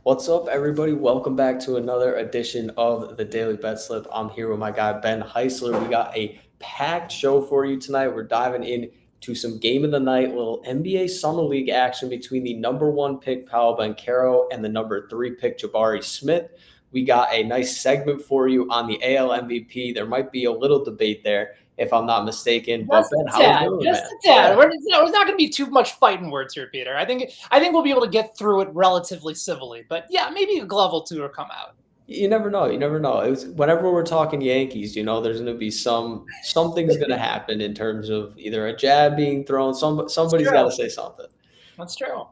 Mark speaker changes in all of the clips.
Speaker 1: What's up, everybody? Welcome back to another edition of the Daily Betslip. I'm here with my guy, Ben Heisler. We got a packed show for you tonight. We're diving into some game of the night, little NBA Summer League action between the number one pick, Paolo Banchero, and the number three pick, Jabari Smith. We got a nice segment for you on the AL MVP. There might be a little debate there, if I'm not mistaken. But
Speaker 2: Just
Speaker 1: Ben,
Speaker 2: a
Speaker 1: how we
Speaker 2: tad,
Speaker 1: doing,
Speaker 2: just
Speaker 1: man?
Speaker 2: a tad. There's not going to be too much fighting words here, Peter. I think we'll be able to get through it relatively civilly. But yeah, maybe a glove or two will come out.
Speaker 1: You never know. You never know. It was, whenever we're talking Yankees, there's going to be something's going to happen in terms of either a jab being thrown.
Speaker 2: That's
Speaker 1: Somebody's got
Speaker 2: true.
Speaker 1: to say something.
Speaker 2: That's true.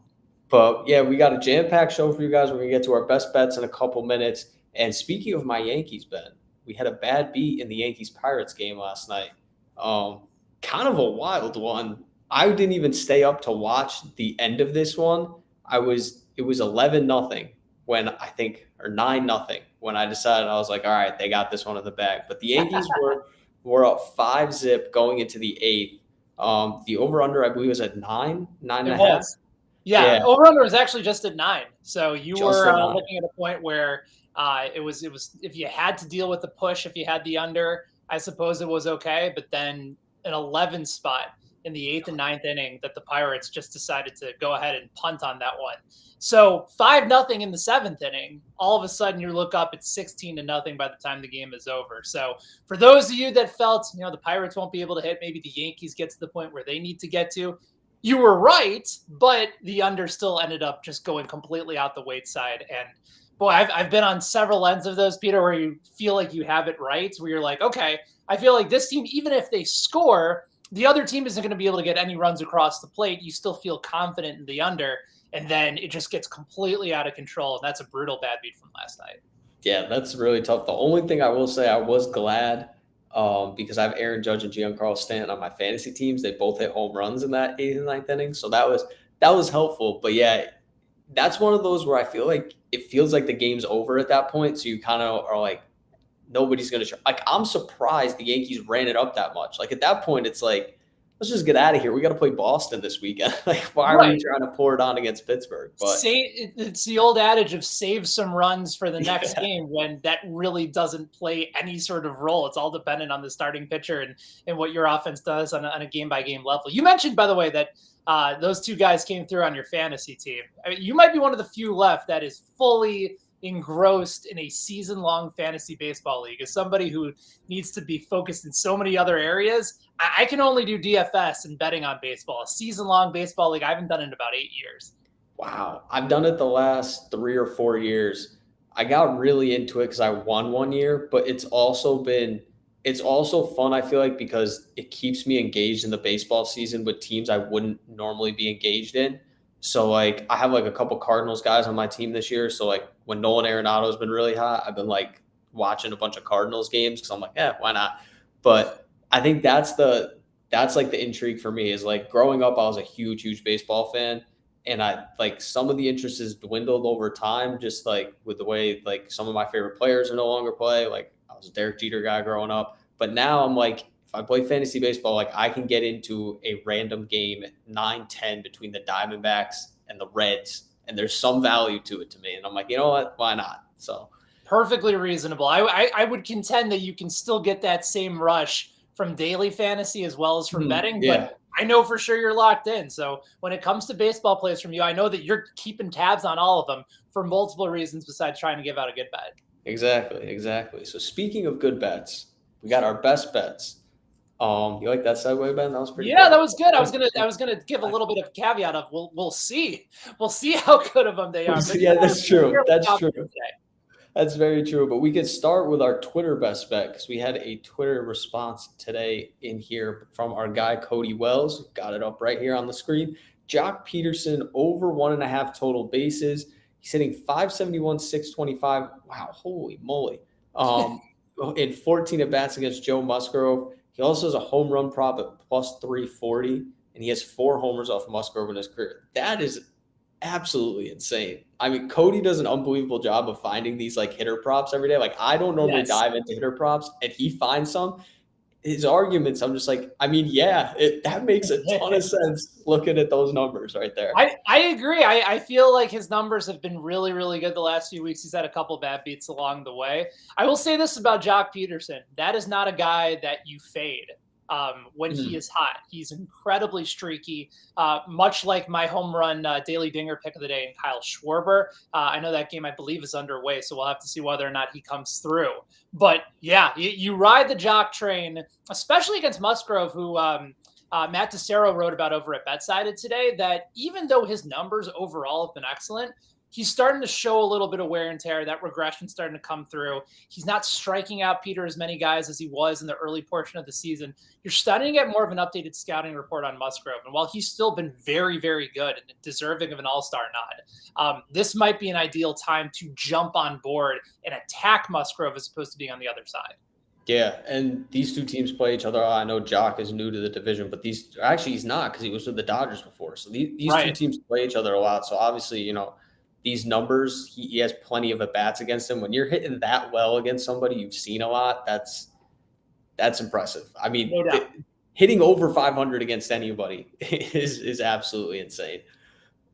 Speaker 1: But yeah, we got a jam-packed show for you guys. We're going to get to our best bets in a couple minutes. And speaking of my Yankees, Ben, we had a bad beat in the Yankees Pirates game last night. Kind of a wild one. I didn't even stay up to watch the end of this one. It was 11-0 when I think, or 9-0 when I decided. I was like, all right, they got this one in the bag. But the Yankees were up 5-0 going into the eighth. The over/under, I believe, was at 9
Speaker 2: It
Speaker 1: and a half.
Speaker 2: was. Yeah,
Speaker 1: Yeah,
Speaker 2: over under was actually just at 9. So you
Speaker 1: just
Speaker 2: were
Speaker 1: at 9.
Speaker 2: looking at a point where it was if you had to deal with the push, if you had the under, I suppose it was okay. But then an 11 spot in the eighth and ninth inning that the Pirates just decided to go ahead and punt on that one. So 5-0 in the seventh inning. All of a sudden, you look up, it's 16-0 by the time the game is over. So for those of you that felt, the Pirates won't be able to hit, maybe the Yankees get to the point where they need to get to. You were right, but the under still ended up just going completely out the weight side. And boy, I've been on several ends of those, Peter, where you feel like you have it right, where you're like, okay, I feel like this team, even if they score, the other team isn't going to be able to get any runs across the plate. You still feel confident in the under, and then it just gets completely out of control. And that's a brutal bad beat from last night.
Speaker 1: Yeah, that's really tough. The only thing I will say, I was glad because I have Aaron Judge and Giancarlo Stanton on my fantasy teams. They both hit home runs in that eighth and ninth inning, so that was helpful. But yeah, that's one of those where I feel like it feels like the game's over at that point. So you kind of are like, nobody's going to show. Like, I'm surprised the Yankees ran it up that much. Like, at that point, it's like, let's just get out of here. We got to play Boston this weekend. Like, why are we trying to pour it on against Pittsburgh? But
Speaker 2: It's the old adage of save some runs for the next
Speaker 1: yeah,
Speaker 2: game, when that really doesn't play any sort of role. It's all dependent on the starting pitcher and what your offense does on a game-by-game level. You mentioned, by the way, that those two guys came through on your fantasy team. I mean, you might be one of the few left that is fully engrossed in a season-long fantasy baseball league. As somebody who needs to be focused in so many other areas, I can only do DFS and betting on baseball. A season-long baseball league, I haven't done it in about 8 years.
Speaker 1: wow. I've done it the last 3 or 4 years. I got really into it because I won one year, but it's also fun, I feel like, because it keeps me engaged in the baseball season with teams I wouldn't normally be engaged in. So like I have like a couple Cardinals guys on my team this year. So like when Nolan Arenado's been really hot, I've been like watching a bunch of Cardinals games because I'm like, yeah, why not? But I think that's like the intrigue for me is like growing up, I was a huge baseball fan. And I like some of the interest has dwindled over time, just like with the way like some of my favorite players are no longer play. Like I was a Derek Jeter guy growing up, but now I'm like, if I play fantasy baseball, like I can get into a random game at 9-10 between the Diamondbacks and the Reds, and there's some value to it to me. And I'm like, you know what? Why not? So
Speaker 2: Perfectly reasonable. I would contend that you can still get that same rush from daily fantasy as well as from betting, but
Speaker 1: yeah,
Speaker 2: I know for sure you're locked in. So when it comes to baseball plays from you, I know that you're keeping tabs on all of them for multiple reasons besides trying to give out a good bet.
Speaker 1: exactly. So speaking of good bets, we got our best bets. You like that segue, Ben? That was pretty
Speaker 2: Yeah,
Speaker 1: good.
Speaker 2: that was good. I was gonna give a little bit of caveat of we'll see. We'll see how good of them they are. But
Speaker 1: Yeah, that's true.
Speaker 2: fairly
Speaker 1: That's true.
Speaker 2: confident today.
Speaker 1: That's very true. But we could start with our Twitter best bet because we had a Twitter response today in here from our guy Cody Wells. Got it up right here on the screen. Jock Peterson over 1.5 total bases. He's hitting 571, 625. Wow, holy moly. In 14 at bats against Joe Musgrove. He also has a home run prop at plus 340, and he has 4 homers off Musgrove in his career. That is absolutely insane. I mean, Cody does an unbelievable job of finding these like hitter props every day. Like I don't normally
Speaker 2: Yes.
Speaker 1: dive into hitter props, and he finds some. his arguments, I'm just like, I mean, yeah, that makes a ton of sense looking at those numbers right there.
Speaker 2: I agree. I feel like his numbers have been really, really good the last few weeks. He's had a couple bad beats along the way. I will say this about Jock Peterson. That is not a guy that you fade when he is hot. He's incredibly streaky, much like my home run daily dinger pick of the day in Kyle Schwarber. I know that game, I believe, is underway, so we'll have to see whether or not he comes through. But yeah, you ride the Jock train, especially against Musgrove, who Matt DeCero wrote about over at BetSided today, that even though his numbers overall have been excellent, he's starting to show a little bit of wear and tear. That regression starting to come through. He's not striking out, Peter, as many guys as he was in the early portion of the season. You're starting to get more of an updated scouting report on Musgrove. And while he's still been very, very good and deserving of an all-star nod, this might be an ideal time to jump on board and attack Musgrove as opposed to being on the other side.
Speaker 1: Yeah, and these two teams play each other. I know Jock is new to the division, but he's not, because he was with the Dodgers before. So these two teams play each other a lot. So obviously, these numbers, he has plenty of at-bats against him. When you're hitting that well against somebody you've seen a lot, that's impressive. I mean, hitting over 500 against anybody is absolutely insane.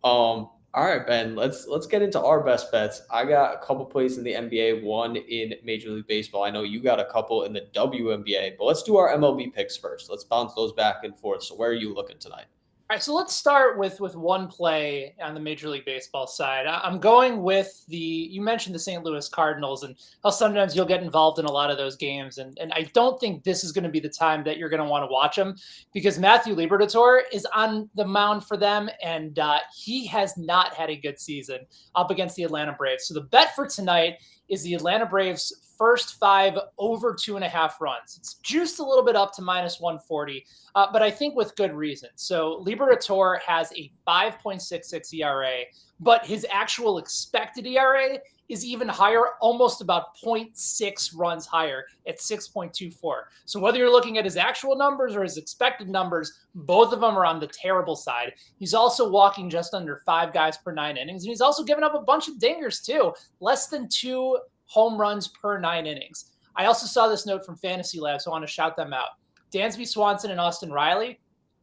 Speaker 1: All right, Ben, let's get into our best bets. I got a couple plays in the NBA, one in Major League Baseball. I know you got a couple in the WNBA, but let's do our MLB picks first. Let's bounce those back and forth. So where are you looking tonight?
Speaker 2: All right, so let's start with one play on the Major League Baseball side. I'm going with you mentioned the St. Louis Cardinals and how sometimes you'll get involved in a lot of those games. And I don't think this is going to be the time that you're going to want to watch them, because Matthew Liberatore is on the mound for them, and he has not had a good season up against the Atlanta Braves. So the bet for tonight is the Atlanta Braves' first 5 over 2.5 runs. It's juiced a little bit up to -140, but I think with good reason. So Liberatore has a 5.66 ERA, but his actual expected ERA is even higher, almost about 0.6 runs higher at 6.24. So whether you're looking at his actual numbers or his expected numbers, both of them are on the terrible side. He's also walking just under 5 guys per 9 innings, and he's also given up a bunch of dingers too, less than 2 home runs per 9 innings. I also saw this note from Fantasy Lab, so I want to shout them out. Dansby Swanson and Austin Riley,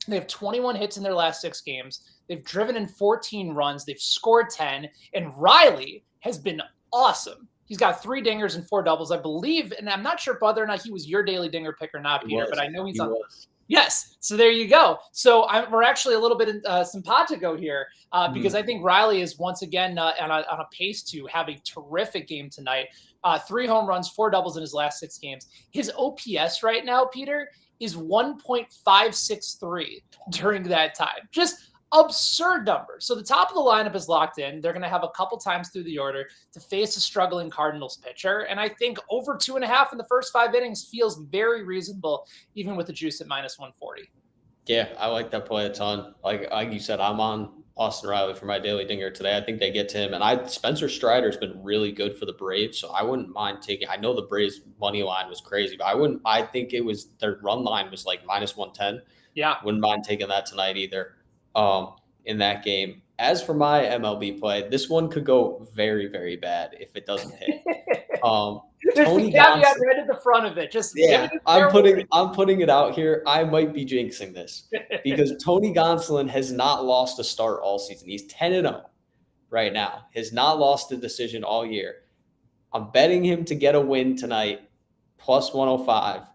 Speaker 2: they have 21 hits in their last 6 games. They've driven in 14 runs. They've scored 10. And Riley has been awesome. He's got 3 dingers and 4 doubles, I believe. And I'm not sure whether or not he was your daily dinger pick or not, Peter, but I know he's on. Yes. So there you go. So we're actually a little bit simpatico here because I think Riley is once again on a pace to have a terrific game tonight. 3 home runs, 4 doubles in his last 6 games. His OPS right now, Peter, is 1.563 during that time. Just absurd numbers. So the top of the lineup is locked in. They're going to have a couple times through the order to face a struggling Cardinals pitcher. And I think over 2.5 in the first 5 innings feels very reasonable, even with the juice at -140.
Speaker 1: Yeah, I like that play a ton. Like you said, I'm on Austin Riley for my daily dinger today. I think they get to him. And Spencer Strider's been really good for the Braves, so I wouldn't mind taking. I know the Braves money line was crazy, but I think it was their run line was like -110.
Speaker 2: Yeah.
Speaker 1: Wouldn't mind taking that tonight either. In that game. As for my MLB play, this one could go very, very bad if it doesn't hit.
Speaker 2: Tony caveat right at the front of it. Just
Speaker 1: I'm putting it out here. I might be jinxing this because Tony Gonsolin has not lost a start all season. He's 10-0 right now. Has not lost a decision all year. I'm betting him to get a win tonight, +105.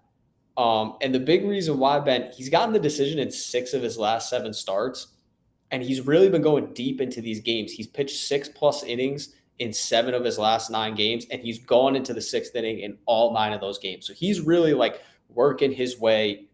Speaker 1: And the big reason why, Ben, he's gotten the decision in 6 of his last 7 starts. And he's really been going deep into these games. He's pitched 6+ innings in 7 of his last 9 games, and he's gone into the 6th inning in all 9 of those games. So he's really like working his way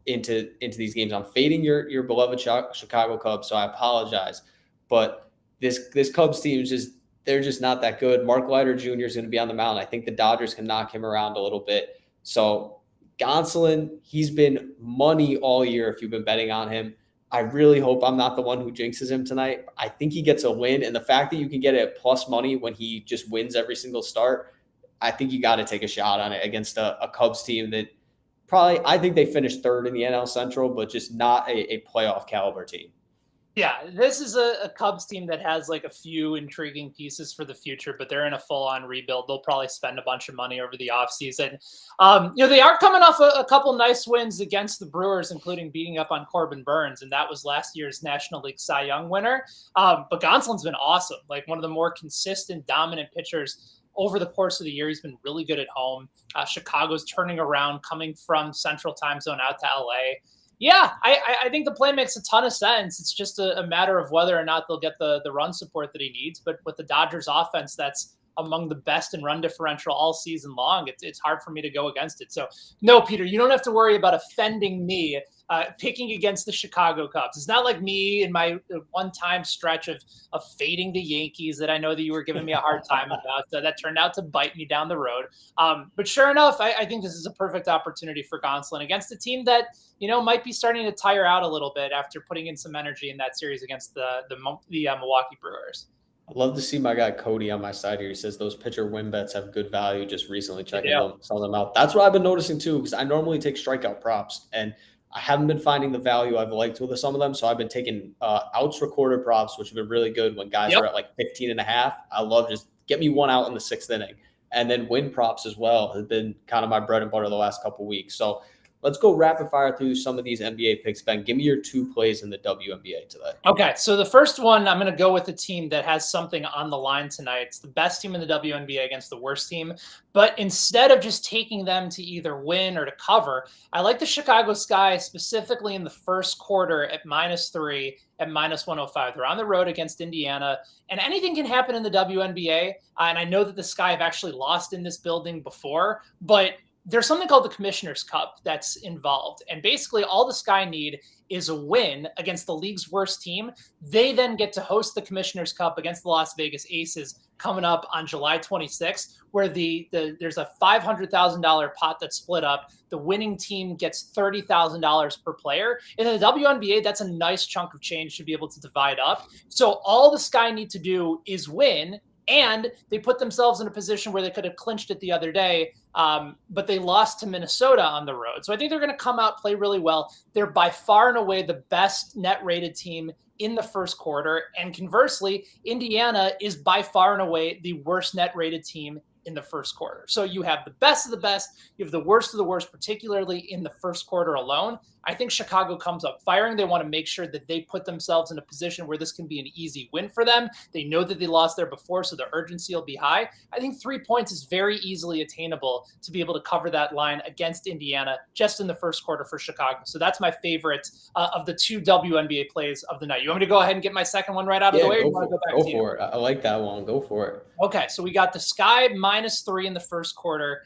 Speaker 1: into these games. I'm fading your beloved Chicago Cubs, so I apologize. But this Cubs team is they're just not that good. Mark Leiter Jr. is going to be on the mound. I think the Dodgers can knock him around a little bit. So Gonsolin, he's been money all year if you've been betting on him. I really hope I'm not the one who jinxes him tonight. I think he gets a win. And the fact that you can get it at plus money when he just wins every single start, I think you got to take a shot on it against a Cubs team that I think they finished 3rd in the NL Central, but just not a playoff caliber team.
Speaker 2: Yeah, this is a Cubs team that has like a few intriguing pieces for the future, but they're in a full-on rebuild. They'll probably spend a bunch of money over the offseason. They are coming off a couple nice wins against the Brewers, including beating up on Corbin Burns, and that was last year's National League Cy Young winner. But Gonsolin's been awesome, like one of the more consistent, dominant pitchers over the course of the year. He's been really good at home. Chicago's turning around, coming from Central Time Zone out to LA. Yeah, I think the play makes a ton of sense. It's just a matter of whether or not they'll get the run support that he needs. But with the Dodgers offense, that's among the best in run differential all season long. It's hard for me to go against it. So no, Peter, you don't have to worry about offending me picking against the Chicago Cubs. It's not like me in my one-time stretch of fading the Yankees that I know that you were giving me a hard time about. That turned out to bite me down the road. But sure enough, I think this is a perfect opportunity for Gonsolin against a team that, might be starting to tire out a little bit after putting in some energy in that series against the Milwaukee Brewers.
Speaker 1: I'd love to see my guy Cody on my side here. He says those pitcher win bets have good value. Just recently checking some of them out. That's what I've been noticing too, because I normally take strikeout props, and I haven't been finding the value I've liked with some of them. So I've been taking outs recorded props, which have been really good when guys are at like 15.5. I love just get me one out in the 6th inning. And then win props as well has been kind of my bread and butter the last couple of weeks. So let's go rapid fire through some of these NBA picks. Ben, give me your 2 plays in the WNBA today.
Speaker 2: Okay, so the first one, I'm going to go with a team that has something on the line tonight. It's the best team in the WNBA against the worst team. But instead of just taking them to either win or to cover, I like the Chicago Sky specifically in the first quarter at -3 at -105. They're on the road against Indiana, and anything can happen in the WNBA. And I know that the Sky have actually lost in this building before, but there's something called the Commissioner's Cup that's involved. And basically all the Sky need is a win against the league's worst team. They then get to host the Commissioner's Cup against the Las Vegas Aces coming up on July 26th, where there's a $500,000 pot that's split up. The winning team gets $30,000 per player. In the WNBA, that's a nice chunk of change to be able to divide up. So all the Sky need to do is win, and they put themselves in a position where they could have clinched it the other day, but they lost to Minnesota on the road. So I think they're going to come out, play really well. They're by far and away the best net rated team in the first quarter. And conversely, Indiana is by far and away the worst net rated team in the first quarter. So you have the best of the best, you have the worst of the worst, particularly in the first quarter alone. I think Chicago comes up firing. They want to make sure that they put themselves in a position where this can be an easy win for them. They know that they lost there before, so the urgency will be high. I think 3 points is very easily attainable to be able to cover that line against Indiana just in the first quarter for Chicago. So that's my favorite of the 2 WNBA plays of the night. You want me to go ahead and get my second one right out of the way?
Speaker 1: Go for it. I like that one. Go for it.
Speaker 2: Okay, so we got the Sky -3 in the first quarter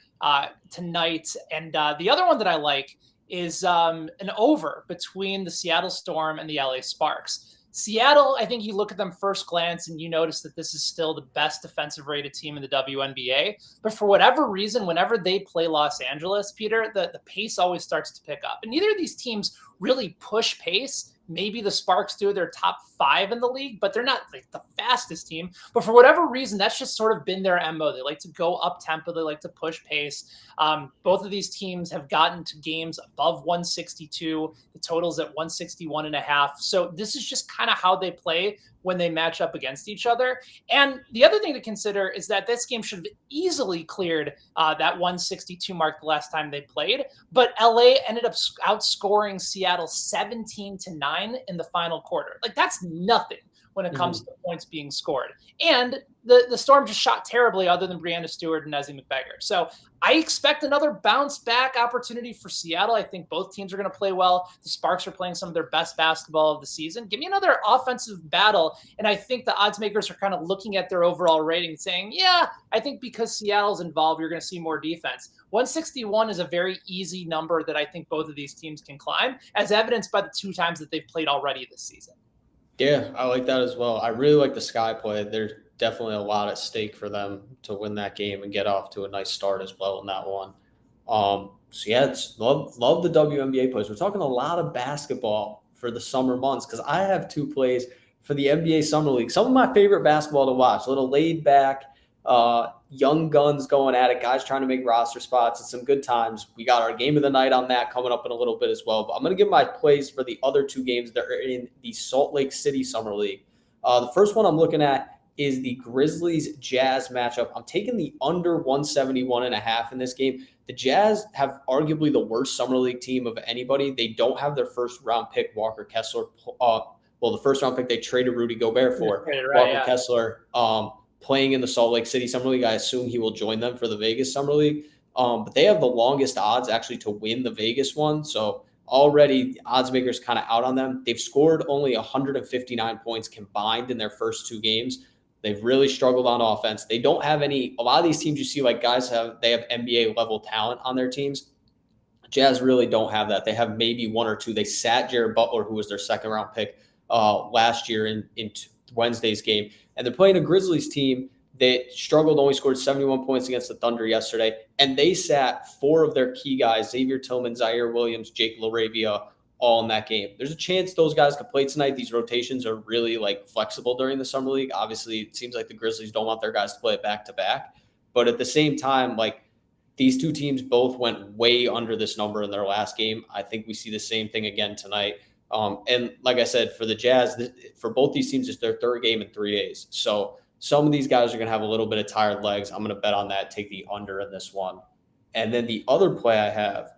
Speaker 2: tonight. And the other one that I like is an over between the Seattle Storm and the LA Sparks. Seattle, I think you look at them first glance and you notice that this is still the best defensive rated team in the WNBA. But for whatever reason, whenever they play Los Angeles, Peter, the pace always starts to pick up. And neither of these teams really push pace. Maybe the Sparks do. They're top 5 in the league, but they're not like the fastest team. But for whatever reason, that's just sort of been their MO. They like to go up tempo. They like to push pace. Both of these teams have gotten to games above 162. The total's at 161.5. So this is just kind of how they play when they match up against each other. And the other thing to consider is that this game should have easily cleared that 162 mark the last time they played. But LA ended up outscoring Seattle 17-9 in the final quarter. Like, that's nothing when it comes to points being scored. And the Storm just shot terribly other than Breanna Stewart and Ezzie McBeggar. So I expect another bounce back opportunity for Seattle. I think both teams are going to play well. The Sparks are playing some of their best basketball of the season. Give me another offensive battle. And I think the odds makers are kind of looking at their overall rating saying, yeah, I think because Seattle's involved, you're going to see more defense. 161 is a very easy number that I think both of these teams can climb, as evidenced by the 2 times that they've played already this season.
Speaker 1: Yeah, I like that as well. I really like the Sky play. There's definitely a lot at stake for them to win that game and get off to a nice start as well in that one. So yeah, love the WNBA plays. We're talking a lot of basketball for the summer months because I have 2 plays for the NBA Summer League. Some of my favorite basketball to watch, a little laid back, Young guns going at it, guys trying to make roster spots. It's some good times. We got our game of the night on that coming up in a little bit as well. But I'm going to give my plays for the other two games that are in the Salt Lake City Summer League. The first one I'm looking at is the Grizzlies Jazz matchup. I'm taking the under 171.5 in this game. The Jazz have arguably the worst Summer League team of anybody. They don't have their first round pick, Walker Kessler. The first round pick they traded Rudy Gobert for. Walker Kessler playing in the Salt Lake City Summer League. I assume he will join them for the Vegas Summer League. But they have the longest odds actually to win the Vegas one. So already the odds makers kind of out on them. They've scored only 159 points combined in their first two games. They've really struggled on offense. They don't have a lot of these teams you see like guys they have NBA level talent on their teams. Jazz really don't have that. They have maybe one or two. They sat Jared Butler, who was their second round pick last year in Wednesday's game. And they're playing a Grizzlies team that struggled, only scored 71 points against the Thunder yesterday. And they sat four of their key guys, Xavier Tillman, Zaire Williams, Jake LaRavia, all in that game. There's a chance those guys could play tonight. These rotations are really flexible during the Summer League. Obviously, it seems like the Grizzlies don't want their guys to play it back-to-back. But at the same time, these two teams both went way under this number in their last game. I think we see the same thing again tonight. And like I said, for the Jazz, for both these teams, it's their third game in 3 days. So some of these guys are going to have a little bit of tired legs. I'm going to bet on that, take the under in this one. And then the other play I have,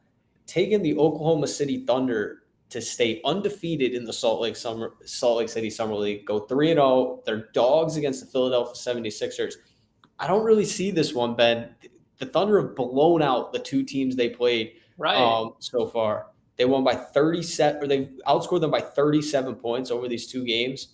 Speaker 1: taking the Oklahoma City Thunder to stay undefeated in the Salt Lake City Summer League, go 3-0. They're dogs against the Philadelphia 76ers. I don't really see this one, Ben. The Thunder have blown out the two teams they played so far. They won by 37, or they've outscored them by 37 points over these two games.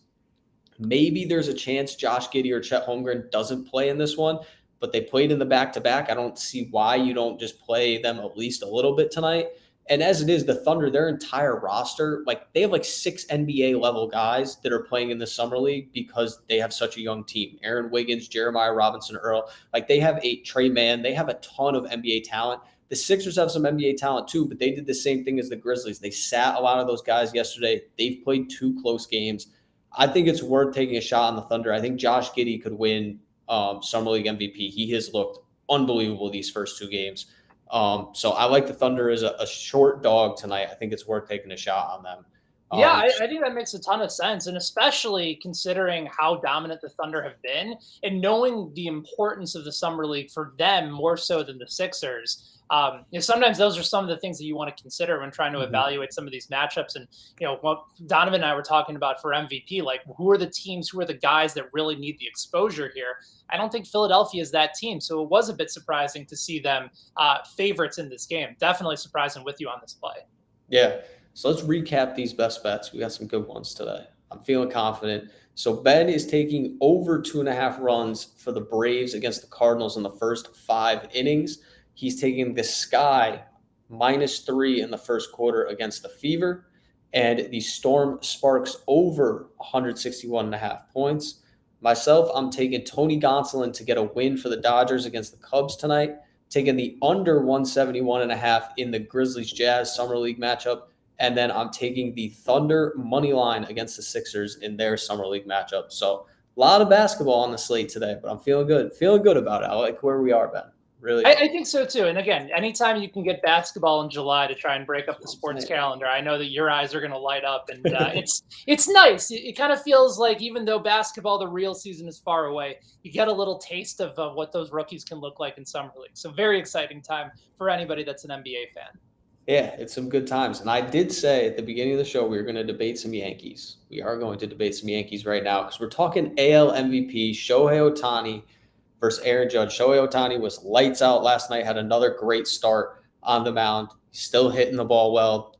Speaker 1: Maybe there's a chance Josh Giddey or Chet Holmgren doesn't play in this one, but they played in the back-to-back. I don't see why you don't just play them at least a little bit tonight. And as it is, the Thunder, their entire roster, they have 6 NBA level guys that are playing in the Summer League because they have such a young team. Aaron Wiggins, Jeremiah Robinson Earl, they have Trey Mann. They have a ton of NBA talent. The Sixers have some NBA talent too, but they did the same thing as the Grizzlies. They sat a lot of those guys yesterday. They've played 2 close games. I think it's worth taking a shot on the Thunder. I think Josh Giddey could win Summer League MVP. He has looked unbelievable these first 2 games. So I like the Thunder as a short dog tonight. I think it's worth taking a shot on them.
Speaker 2: I think that makes a ton of sense, and especially considering how dominant the Thunder have been and knowing the importance of the Summer League for them more so than the Sixers. Sometimes those are some of the things that you want to consider when trying to evaluate some of these matchups. And, what Donovan and I were talking about for MVP, who are the teams, who are the guys that really need the exposure here? I don't think Philadelphia is that team. So it was a bit surprising to see them favorites in this game. Definitely surprising with you on this play.
Speaker 1: Yeah. So let's recap these best bets. We got some good ones today. I'm feeling confident. So Ben is taking over 2.5 runs for the Braves against the Cardinals in the first 5 innings. He's taking the Sky -3 in the first quarter against the Fever, and the Storm Sparks over 161.5 points. Myself, I'm taking Tony Gonsolin to get a win for the Dodgers against the Cubs tonight, taking the under 171.5 in the Grizzlies Jazz Summer League matchup, and then I'm taking the Thunder money line against the Sixers in their Summer League matchup. So a lot of basketball on the slate today, but I'm feeling good about it. I like where we are, Ben. Really,
Speaker 2: I think so too. And again, anytime you can get basketball in July to try and break up the sports calendar, I know that your eyes are going to light up, and it's nice. It kind of feels like even though basketball, the real season is far away, you get a little taste of what those rookies can look like in Summer League. So very exciting time for anybody that's an NBA fan.
Speaker 1: Yeah, it's some good times. And I did say at the beginning of the show we were going to debate some Yankees. We are going to debate some Yankees right now because we're talking AL MVP, Shohei Ohtani versus Aaron Judge. Shohei Ohtani was lights out last night, had another great start on the mound, still hitting the ball well,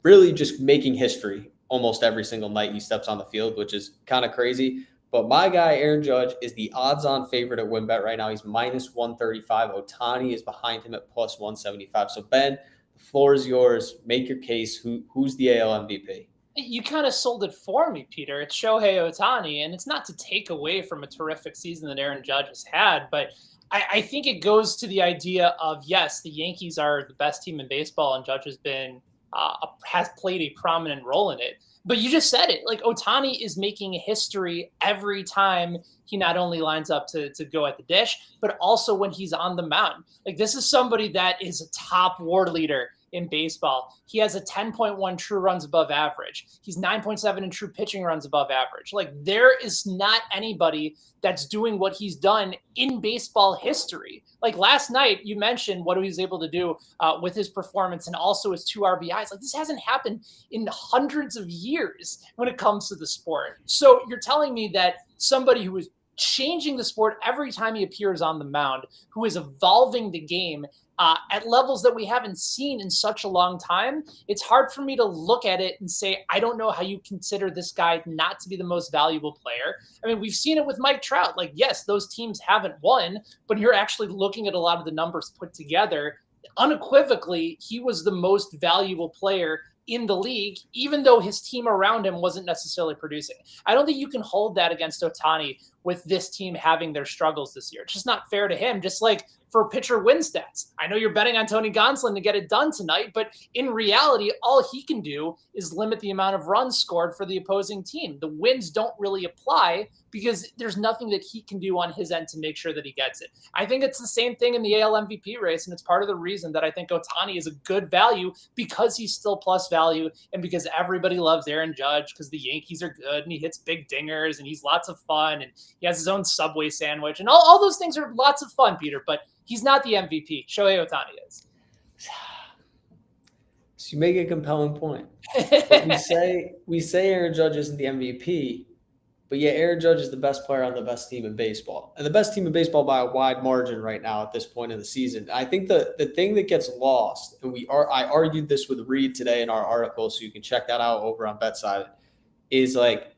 Speaker 1: really just making history almost every single night he steps on the field, which is kind of crazy. But my guy, Aaron Judge, is the odds-on favorite at WinBet right now. He's -135. Ohtani is behind him at +175. So, Ben, the floor is yours. Make your case. Who's the AL MVP?
Speaker 2: You kind of sold it for me, Peter. It's Shohei Ohtani, and it's not to take away from a terrific season that Aaron Judge has had, but I think it goes to the idea of, yes, the Yankees are the best team in baseball, and Judge has been has played a prominent role in it. But you just said it. Like Ohtani is making history every time he not only lines up to go at the dish, but also when he's on the mound. Like this is somebody that is a top WAR leader in baseball. He has a 10.1 true runs above average. He's 9.7 in true pitching runs above average. Like there is not anybody that's doing what he's done in baseball history. Like last night, you mentioned what he was able to do with his performance and also his 2 RBIs. Like this hasn't happened in hundreds of years when it comes to the sport. So you're telling me that somebody who is changing the sport every time he appears on the mound, who is evolving the game at levels that we haven't seen in such a long time, it's hard for me to look at it and say, I don't know how you consider this guy not to be the most valuable player. I mean, we've seen it with Mike Trout. Like, yes, those teams haven't won, but you're actually looking at a lot of the numbers put together. Unequivocally, he was the most valuable player in the league, even though his team around him wasn't necessarily producing. I don't think you can hold that against Ohtani with this team having their struggles this year. It's just not fair to him. Just like for pitcher win stats, I know you're betting on Tony Gonsolin to get it done tonight, but in reality, all he can do is limit the amount of runs scored for the opposing team. The wins don't really apply because there's nothing that he can do on his end to make sure that he gets it. I think it's the same thing in the AL MVP race, and it's part of the reason that I think Ohtani is a good value because he's still plus value and because everybody loves Aaron Judge because the Yankees are good and he hits big dingers and he's lots of fun and he has his own Subway sandwich and all those things are lots of fun, Peter, but he's not the MVP. Shohei Ohtani is.
Speaker 1: So you make a compelling point. we say Aaron Judge isn't the MVP, but yeah, Aaron Judge is the best player on the best team in baseball. And the best team in baseball by a wide margin right now at this point in the season. I think the thing that gets lost, and I argued this with Reed today in our article, so you can check that out over on BetSided, is like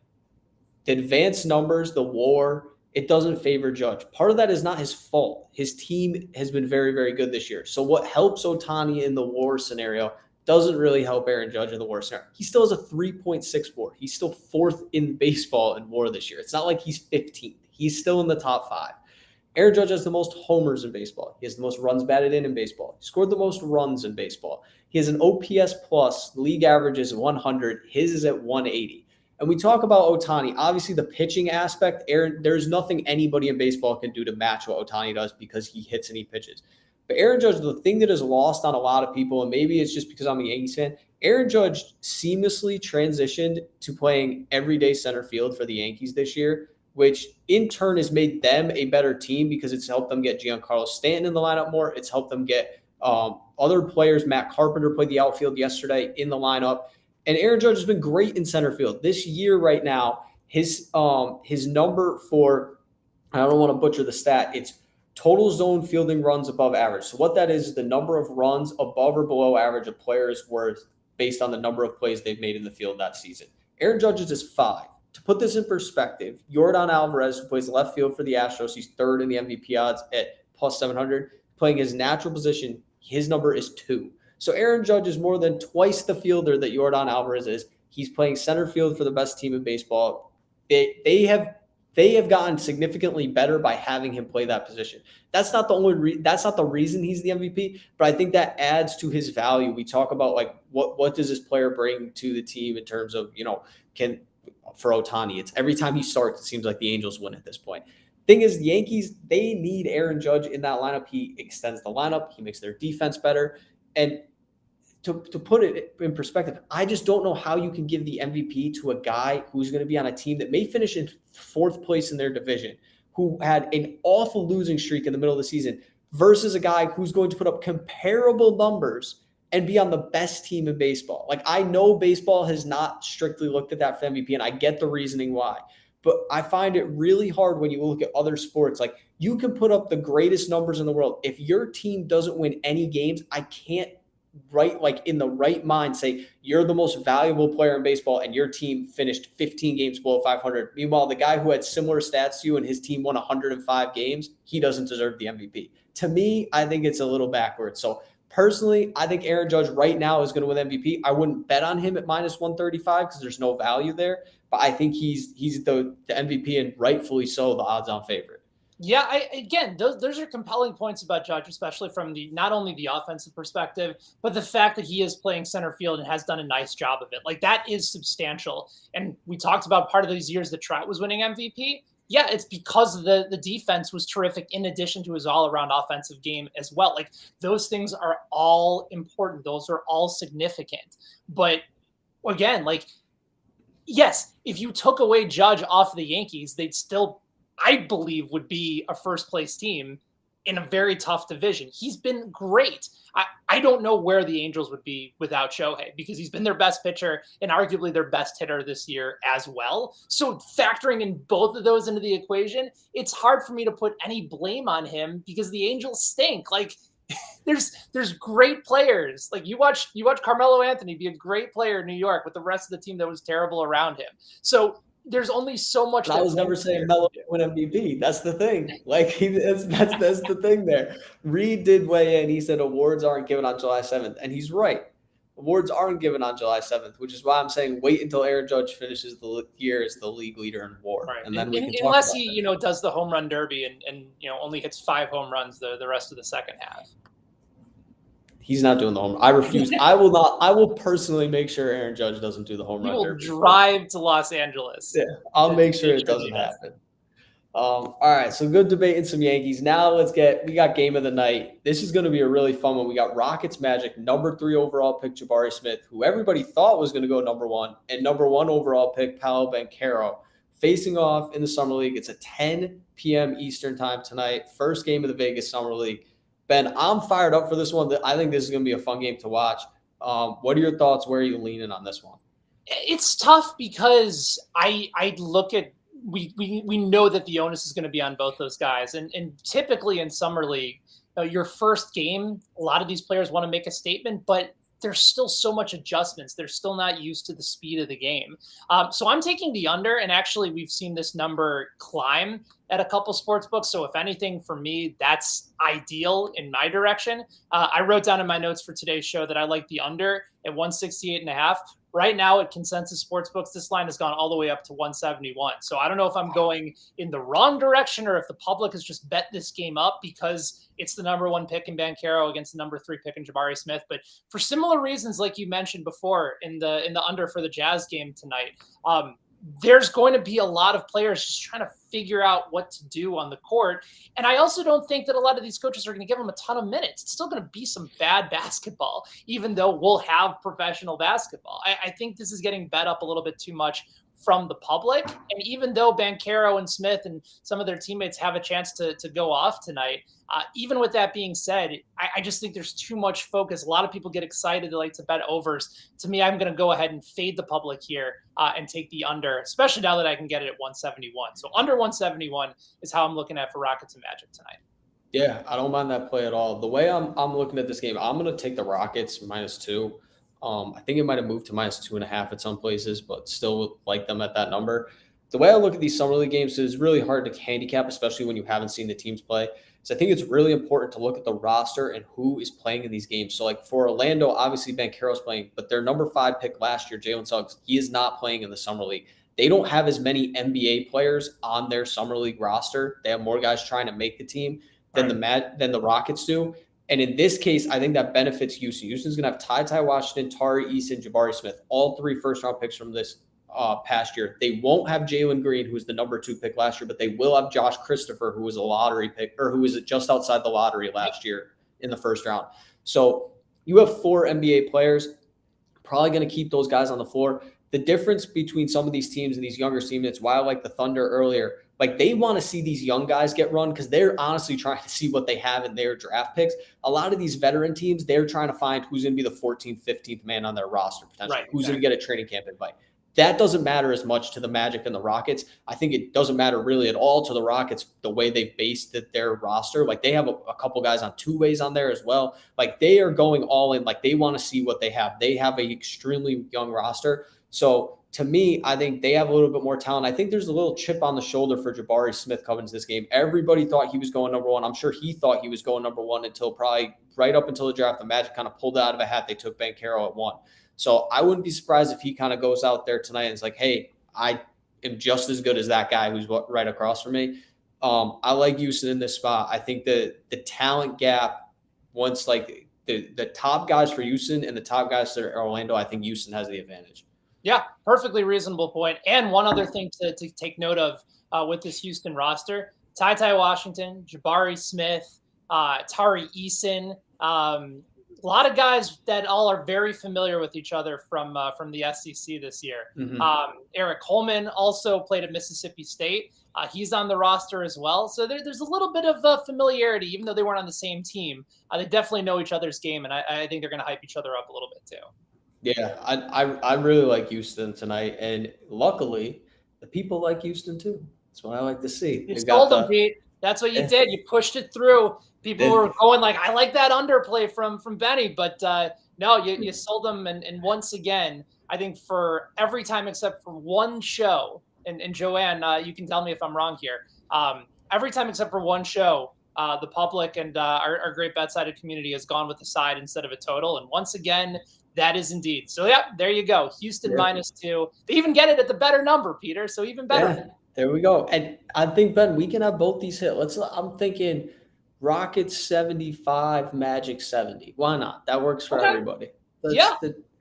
Speaker 1: the advanced numbers, the WAR, it doesn't favor Judge. Part of that is not his fault. His team has been very, very good this year. So what helps Ohtani in the WAR scenario doesn't really help Aaron Judge in the WAR scenario. He still has a 3.6 WAR. He's still 4th in baseball in WAR this year. It's not like he's 15th. He's still in the top 5. Aaron Judge has the most homers in baseball. He has the most runs batted in baseball. He scored the most runs in baseball. He has an OPS plus. League average is 100. His is at 180. And we talk about Ohtani. Obviously, the pitching aspect, there's nothing anybody in baseball can do to match what Ohtani does because he hits and he pitches. But Aaron Judge, the thing that is lost on a lot of people, and maybe it's just because I'm a Yankees fan, Aaron Judge seamlessly transitioned to playing everyday center field for the Yankees this year, which in turn has made them a better team because it's helped them get Giancarlo Stanton in the lineup more. It's helped them get other players. Matt Carpenter played the outfield yesterday in the lineup. And Aaron Judge has been great in center field. This year right now, his number for, I don't want to butcher the stat, it's total zone fielding runs above average. So what that is the number of runs above or below average a player is worth based on the number of plays they've made in the field that season. Aaron Judge's is 5. To put this in perspective, Yordan Alvarez, who plays left field for the Astros, he's 3rd in the MVP odds at plus 700. Playing his natural position, his number is 2. So Aaron Judge is more than twice the fielder that Yordan Alvarez is. He's playing center field for the best team in baseball. They have gotten significantly better by having him play that position. That's not the reason he's the MVP, but I think that adds to his value. We talk about like what does this player bring to the team in terms of, for Ohtani, it's every time he starts, it seems like the Angels win at this point. Thing is, the Yankees, they need Aaron Judge in that lineup. He extends the lineup. He makes their defense better. And to put it in perspective, I just don't know how you can give the MVP to a guy who's going to be on a team that may finish in 4th place in their division, who had an awful losing streak in the middle of the season, versus a guy who's going to put up comparable numbers and be on the best team in baseball. Like, I know baseball has not strictly looked at that for MVP, and I get the reasoning why. But I find it really hard when you look at other sports. Like, you can put up the greatest numbers in the world. If your team doesn't win any games, I can't in the right mind say you're the most valuable player in baseball and your team finished 15 games below 500. Meanwhile, the guy who had similar stats to you and his team won 105 games, he doesn't deserve the MVP. To me, I think it's a little backwards. So personally, I think Aaron Judge right now is going to win MVP. I wouldn't bet on him at minus 135 because there's no value there, but I think he's the MVP and rightfully so the odds-on favorite.
Speaker 2: Yeah, again, those are compelling points about Judge, especially from the not only the offensive perspective, but the fact that he is playing center field and has done a nice job of it. Like that is substantial. And we talked about part of these years that Trout was winning MVP. Yeah, it's because the defense was terrific in addition to his all-around offensive game as well. Like those things are all important. Those are all significant. But again, like yes, if you took away Judge off the Yankees, they'd still, I believe, would be a first place team in a very tough division. He's been great. I don't know where the Angels would be without Shohei because he's been their best pitcher and arguably their best hitter this year as well. So factoring in both of those into the equation, it's hard for me to put any blame on him because the Angels stink. Like there's great players. Like you watch Carmelo Anthony be a great player in New York with the rest of the team that was terrible around him. So there's only so much.
Speaker 1: I was never saying Melo win MVP. That's the thing. Like that's the thing there. Reed did weigh in. He said awards aren't given on July 7th, and he's right. Awards aren't given on July 7th, which is why I'm saying wait until Aaron Judge finishes the year as the league leader in WAR,
Speaker 2: right.
Speaker 1: and then we can talk
Speaker 2: unless
Speaker 1: about
Speaker 2: he does the home run derby and only hits 5 home runs the rest of the second half.
Speaker 1: He's not doing the home run. I refuse. I will not. I will personally make sure Aaron Judge doesn't do the home run derby.
Speaker 2: He will drive to Los Angeles.
Speaker 1: Yeah, I'll make sure it doesn't happen. All right, so good debate in some Yankees. Now we got game of the night. This is going to be a really fun one. We got Rockets Magic, number 3 overall pick Jabari Smith, who everybody thought was going to go number 1, and number 1 overall pick Paolo Banchero facing off in the Summer League. It's a 10 p.m. Eastern time tonight, first game of the Vegas Summer League. Ben, I'm fired up for this one. I think this is going to be a fun game to watch. What are your thoughts? Where are you leaning on this one?
Speaker 2: It's tough because I look at we know that the onus is going to be on both those guys, and typically in Summer League, your first game, a lot of these players want to make a statement, but there's still so much adjustments. They're still not used to the speed of the game. So I'm taking the under, and actually we've seen this number climb at a couple sports books. So if anything, for me, that's ideal in my direction. I wrote down in my notes for today's show that I like the under at 168.5. Right now at Consensus Sportsbooks, this line has gone all the way up to 171. So I don't know if I'm going in the wrong direction or if the public has just bet this game up because it's the number 1 pick in Banchero against the number 3 pick in Jabari Smith. But for similar reasons, like you mentioned before in the under for the Jazz game tonight, there's going to be a lot of players just trying to figure out what to do on the court. And I also don't think that a lot of these coaches are going to give them a ton of minutes. It's still going to be some bad basketball, even though we'll have professional basketball. I think this is getting bet up a little bit too much from the public. And even though Banchero and Smith and some of their teammates have a chance to go off tonight, even with that being said, I just think there's too much focus. A lot of people get excited. They like to bet overs. To me, I'm going to go ahead and fade the public here and take the under, especially now that I can get it at 171. So under 171 is how I'm looking at for Rockets and Magic tonight.
Speaker 1: Yeah, I don't mind that play at all. The way I'm looking at this game, I'm going to take the Rockets -2. I think it might have moved to -2.5 at some places, but still like them at that number. The way I look at these Summer League games is really hard to handicap, especially when you haven't seen the teams play. So I think it's really important to look at the roster and who is playing in these games. So like for Orlando, obviously Banchero's playing, but their number 5 pick last year, Jalen Suggs, he is not playing in the Summer League. They don't have as many NBA players on their Summer League roster. They have more guys trying to make the team than the Rockets do. And in this case, I think that benefits Houston. Houston's going to have Ty Washington, Tari Eason, Jabari Smith, all 3 first-round picks from this past year. They won't have Jalen Green, who was the number 2 pick last year, but they will have Josh Christopher, who was a lottery pick, or who was just outside the lottery last year in the first round. So you have 4 NBA players, probably going to keep those guys on the floor. The difference between some of these teams and these younger teams, it's why I like the Thunder earlier. Like they want to see these young guys get run because they're honestly trying to see what they have in their draft picks. A lot of these veteran teams, they're trying to find who's going to be the 14th, 15th man on their roster potentially, who's going to get a training camp invite. That doesn't matter as much to the Magic and the Rockets. I think it doesn't matter really at all to the Rockets the way they've based their roster. Like they have a couple guys on 2-ways on there as well. Like they are going all in. Like they want to see what they have. They have an extremely young roster. So to me, I think they have a little bit more talent. I think there's a little chip on the shoulder for Jabari Smith coming to this game. Everybody thought he was going number 1. I'm sure he thought he was going number 1 until probably right up until the draft. The Magic kind of pulled it out of a hat. They took Banchero at 1. So I wouldn't be surprised if he kind of goes out there tonight and is like, hey, I am just as good as that guy who's right across from me. I like Houston in this spot. I think the talent gap, once like the top guys for Houston and the top guys for Orlando, I think Houston has the advantage.
Speaker 2: Yeah, perfectly reasonable point. And one other thing to take note of with this Houston roster, Ty Washington, Jabari Smith, Tari Eason, a lot of guys that all are very familiar with each other from the SEC this year. Mm-hmm. Eric Coleman also played at Mississippi State. He's on the roster as well. So there's a little bit of familiarity, even though they weren't on the same team. They definitely know each other's game, and I think they're going to hype each other up a little bit too.
Speaker 1: Yeah, I really like Houston tonight, and luckily, the people like Houston too. That's what I like to see.
Speaker 2: You sold them, Pete. That's what you did. You pushed it through. People were going like, I like that underplay from Benny, but no, you sold them. And once again, I think for every time except for one show, and Joanne, you can tell me if I'm wrong here. Every time except for one show, the public and our great BetSided community has gone with the side instead of a total. And once again, that is indeed. So, yeah, there you go. Houston -2. They even get it at the better number, Peter. So even better.
Speaker 1: Yeah, there we go. And I think, Ben, we can have both these hit. I'm thinking Rockets 75, Magic 70. Why not? That works for everybody.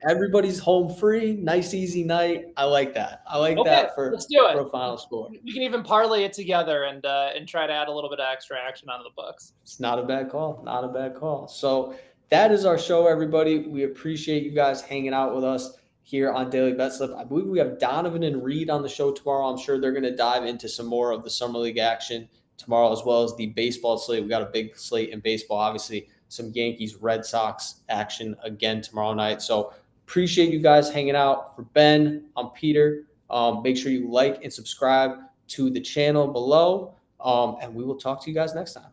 Speaker 1: Everybody's home free. Nice, easy night. I like that. I like that for a final score.
Speaker 2: We can even parlay it together and try to add a little bit of extra action onto the books.
Speaker 1: It's not a bad call. Not a bad call. So that is our show, everybody. We appreciate you guys hanging out with us here on Daily Betslip. I believe we have Donovan and Reed on the show tomorrow. I'm sure they're going to dive into some more of the Summer League action tomorrow, as well as the baseball slate. We got a big slate in baseball, obviously some Yankees, Red Sox action again tomorrow night. So appreciate you guys hanging out. For Ben, I'm Peter. Make sure you like and subscribe to the channel below, and we will talk to you guys next time.